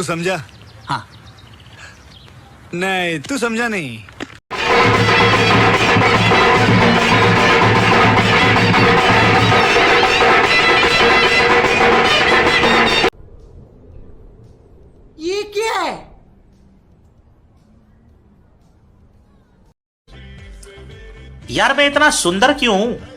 समझा? हाँ। नहीं, तू समझा नहीं. ये क्या है? यार मैं इतना सुंदर क्यों हूं?